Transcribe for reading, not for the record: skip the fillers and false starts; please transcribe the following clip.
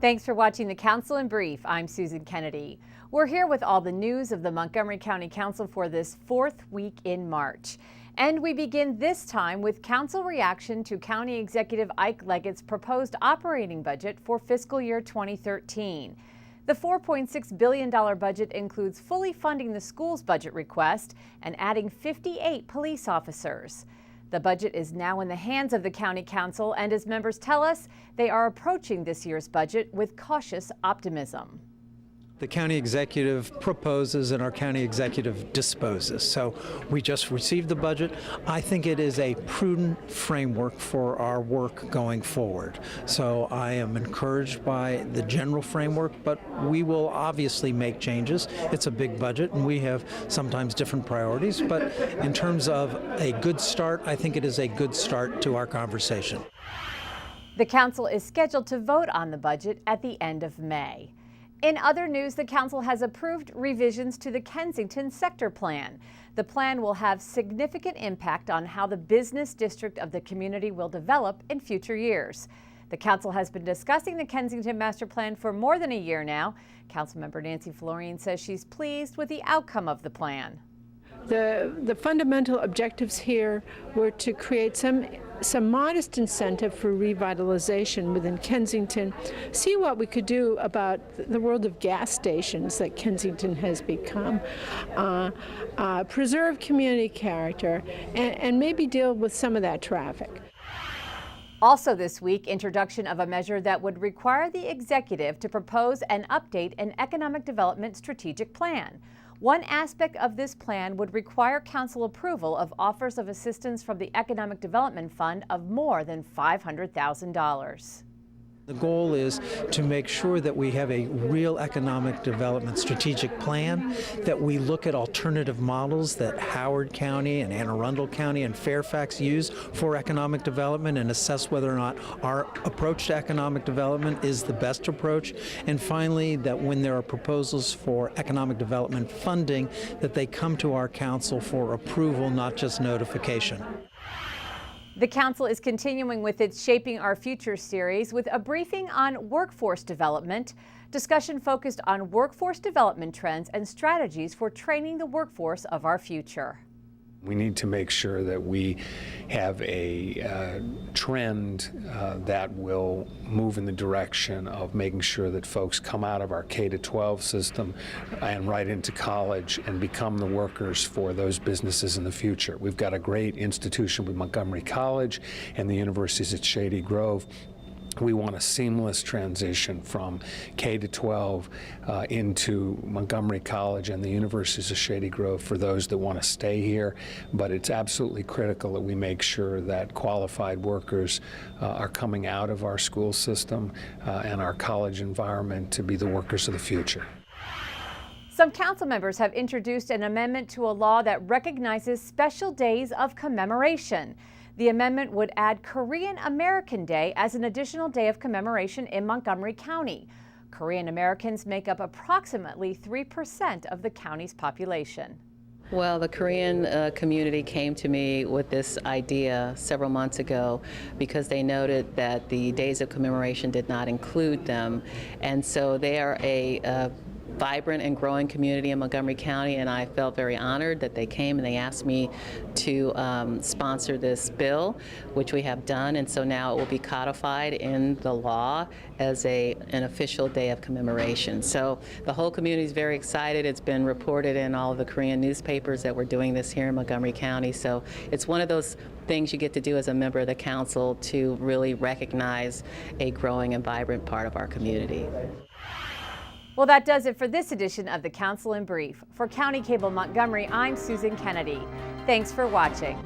Thanks for watching the Council in Brief. I'm Susan Kennedy. We're here with all the news of the Montgomery County Council for this fourth week in March. And we begin this time with Council reaction to County Executive Ike Leggett's proposed operating budget for fiscal year 2013. The $4.6 billion budget includes fully funding the school's budget request and adding 58 police officers. The budget is now in the hands of the County Council, and as members tell us, they are approaching this year's budget with cautious optimism. The county executive proposes and our county executive disposes. So we just received the budget. I think it is a prudent framework for our work going forward. So I am encouraged by the general framework, but we will obviously make changes. It's a big budget and we have sometimes different priorities, but in terms of a good start, I think it is a good start to our conversation. The council is scheduled to vote on the budget at the end of May. In other news, the council has approved revisions to the Kensington sector plan. The plan will have significant impact on how the business district of the community will develop in future years. The council has been discussing the Kensington master plan for more than a year now. Councilmember Nancy Florien says she's pleased with the outcome of the plan. The fundamental objectives here were to create some modest incentive for revitalization within Kensington, see what we could do about the world of gas stations that Kensington has become, preserve community character, and maybe deal with some of that traffic. Also this week, introduction of a measure that would require the executive to propose and update an economic development strategic plan. One aspect of this plan would require council approval of offers of assistance from the Economic Development Fund of more than $500,000. The goal is to make sure that we have a real economic development strategic plan, that we look at alternative models that Howard County and Anne Arundel County and Fairfax use for economic development and assess whether or not our approach to economic development is the best approach. And finally, that when there are proposals for economic development funding, that they come to our council for approval, not just notification. The council is continuing with its Shaping Our Future series with a briefing on workforce development. Discussion focused on workforce development trends and strategies for training the workforce of our future. We need to make sure that we have a trend that will move in the direction of making sure that folks come out of our K-12 system and right into college and become the workers for those businesses in the future. We've got a great institution with Montgomery College and the universities at Shady Grove. We want a seamless transition from K-12 into Montgomery College and the universities of Shady Grove for those that want to stay here. But it's absolutely critical that we make sure that qualified workers are coming out of our school system and our college environment to be the workers of the future. Some council members have introduced an amendment to a law that recognizes special days of commemoration. The amendment would add Korean American Day as an additional day of commemoration in Montgomery County. Korean Americans make up approximately 3% of the county's population. Well, the Korean community came to me with this idea several months ago because they noted that the days of commemoration did not include them. And so they are a vibrant and growing community in Montgomery County, and I felt very honored that they came and they asked me to sponsor this bill, which we have done, and so now it will be codified in the law as an official day of commemoration. So the whole community is very excited. It's been reported in all of the Korean newspapers that we're doing this here in Montgomery County, so it's one of those things you get to do as a member of the council to really recognize a growing and vibrant part of our community. Well, that does it for this edition of the Council in Brief. For County Cable Montgomery, I'm Susan Kennedy. Thanks for watching.